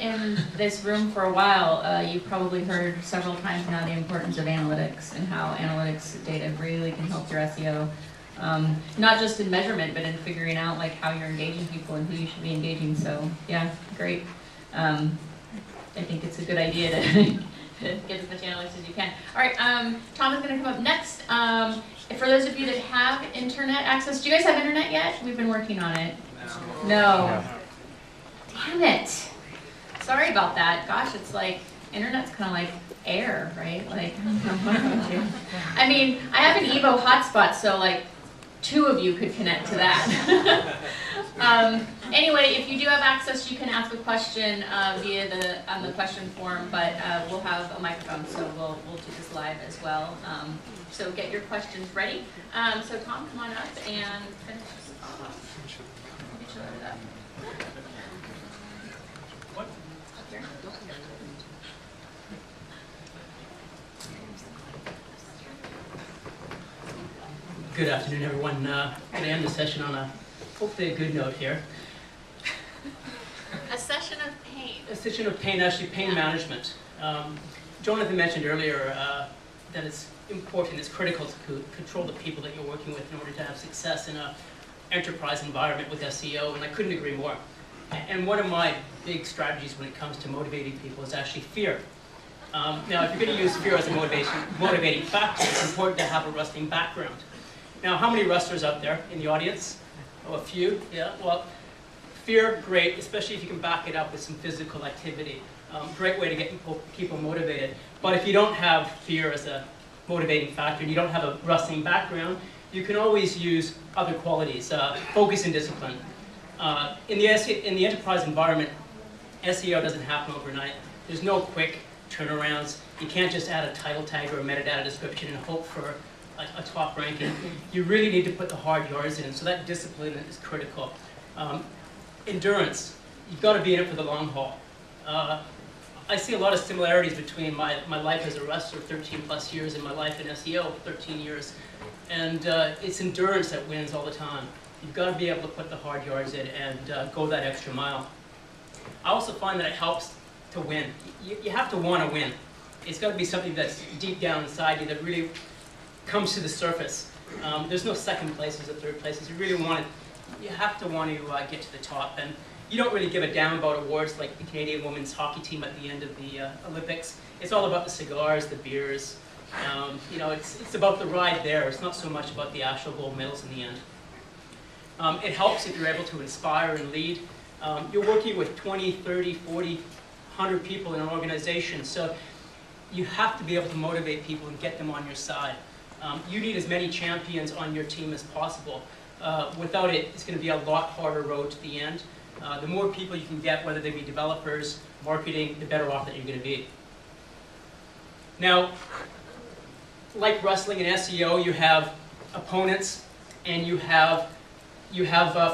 in this room for a while, you've probably heard several times now the importance of analytics and how analytics data really can help your SEO. Not just in measurement, but in figuring out like how you're engaging people and who you should be engaging. So yeah, great. I think it's a good idea to get as much analytics as you can. All right, Tom is going to come up next. For those of you that have internet access, do you guys have internet yet? We've been working on it. No. Damn it. Sorry about that. Gosh, it's like, internet's kind of like air, right? Like, I mean, I have an Evo hotspot, so like 2 of you could connect to that. Anyway, if you do have access, you can ask a question via the question form, but we'll have a microphone, so we'll do this live as well. So get your questions ready. So Tom, come on up and finish this off. We'll get you loaded up. What? Up here. Good afternoon, everyone. I'm going to end the session on a hopefully a good note here. A session of pain. A session of pain, actually pain management. Jonathan mentioned earlier that it's important, it's critical to control the people that you're working with in order to have success in an enterprise environment with SEO, and I couldn't agree more. And one of my big strategies when it comes to motivating people is actually fear. Now, if you're going to use fear as a motivating factor, it's important to have a wrestling background. Now, how many wrestlers out there in the audience? Oh, a few, yeah. Well, fear, great, especially if you can back it up with some physical activity. Great way to get people motivated. But if you don't have fear as a motivating factor and you don't have a wrestling background, you can always use other qualities, focus and discipline. In the enterprise environment, SEO doesn't happen overnight. There's no quick turnarounds. You can't just add a title tag or a metadata description and hope for a top ranking. You really need to put the hard yards in, so that discipline is critical. Endurance, you've got to be in it for the long haul. I see a lot of similarities between my life as a wrestler, 13 plus years, and my life in SEO, 13 years. And it's endurance that wins all the time. You've got to be able to put the hard yards in and go that extra mile. I also find that it helps to win. You have to want to win. It's got to be something that's deep down inside you that really comes to the surface. There's no second places or third places. You have to want to get to the top. And you don't really give a damn about awards like the Canadian women's hockey team at the end of the Olympics. It's all about the cigars, the beers. You know, it's about the ride there. It's not so much about the actual gold medals in the end. It helps if you're able to inspire and lead. You're working with 20, 30, 40, 100 people in an organization, so you have to be able to motivate people and get them on your side. You need as many champions on your team as possible. Without it, it's going to be a lot harder road to the end. The more people you can get, whether they be developers, marketing, the better off that you're going to be. Now, like wrestling and SEO, you have opponents and you have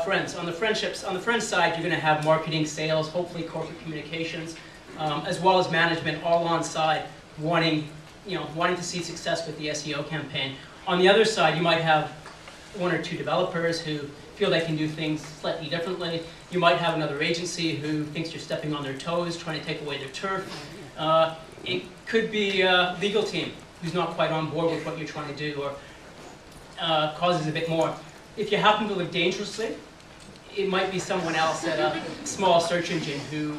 friends. On the friend side, you're going to have marketing, sales, hopefully corporate communications, as well as management, all on side, wanting to see success with the SEO campaign. On the other side, you might have 1 or 2 developers who feel they can do things slightly differently. You might have another agency who thinks you're stepping on their toes, trying to take away their turf. It could be a legal team who's not quite on board with what you're trying to do, or causes a bit more. If you happen to live dangerously, it might be someone else at a small search engine who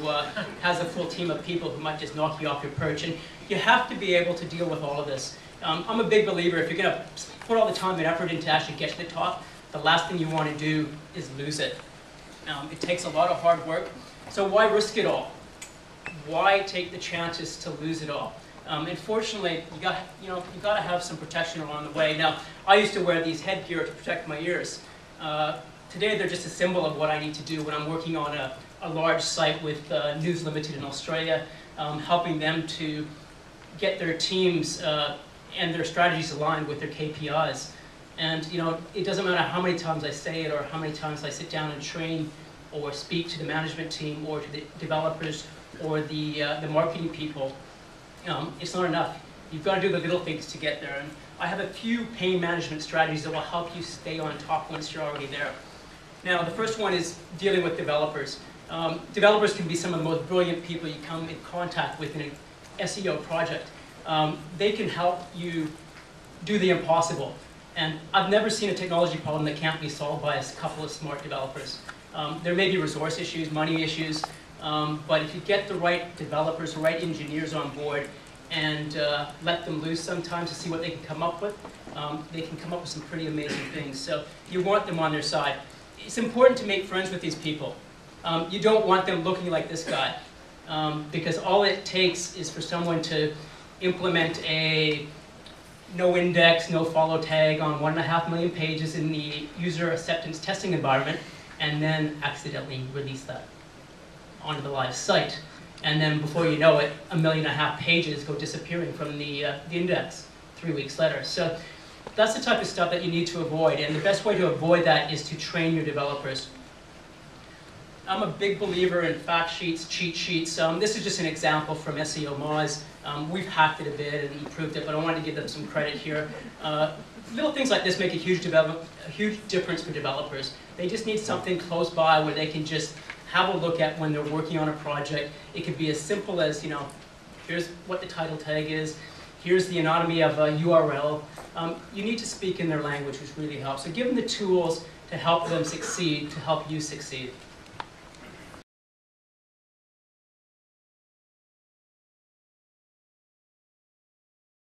has a full team of people who might just knock you off your perch. And you have to be able to deal with all of this. I'm a big believer, if you're going to put all the time and effort into actually get to the top, the last thing you want to do is lose it. It takes a lot of hard work. So why risk it all? Why take the chances to lose it all? Unfortunately, you got to have some protection along the way. Now, I used to wear these headgear to protect my ears. Today, they're just a symbol of what I need to do when I'm working on a large site with News Limited in Australia, helping them to get their teams and their strategies aligned with their KPIs. And it doesn't matter how many times I say it or how many times I sit down and train or speak to the management team or to the developers or the marketing people. It's not enough. You've got to do the little things to get there. And I have a few pain management strategies that will help you stay on top once you're already there. Now, the first one is dealing with developers. Developers can be some of the most brilliant people you come in contact with in an SEO project. They can help you do the impossible. And I've never seen a technology problem that can't be solved by a couple of smart developers. There may be resource issues, money issues, but if you get the right developers, the right engineers on board, and let them loose sometimes to see what they can come up with, they can come up with some pretty amazing things. So you want them on their side. It's important to make friends with these people. You don't want them looking like this guy, because all it takes is for someone to implement a no index, no follow tag on 1.5 million pages in the user acceptance testing environment, and then accidentally release that onto the live site. And then before you know it, 1.5 million pages go disappearing from the index 3 weeks later. So that's the type of stuff that you need to avoid, and the best way to avoid that is to train your developers. I'm a big believer in fact sheets, cheat sheets. This is just an example from SEO Moz. We've hacked it a bit and improved it, but I wanted to give them some credit here. Little things like this make a huge difference for developers. They just need something close by where they can just have a look at when they're working on a project. It could be as simple as, here's what the title tag is, here's the anatomy of a URL. You need to speak in their language, which really helps. So give them the tools to help them succeed, to help you succeed.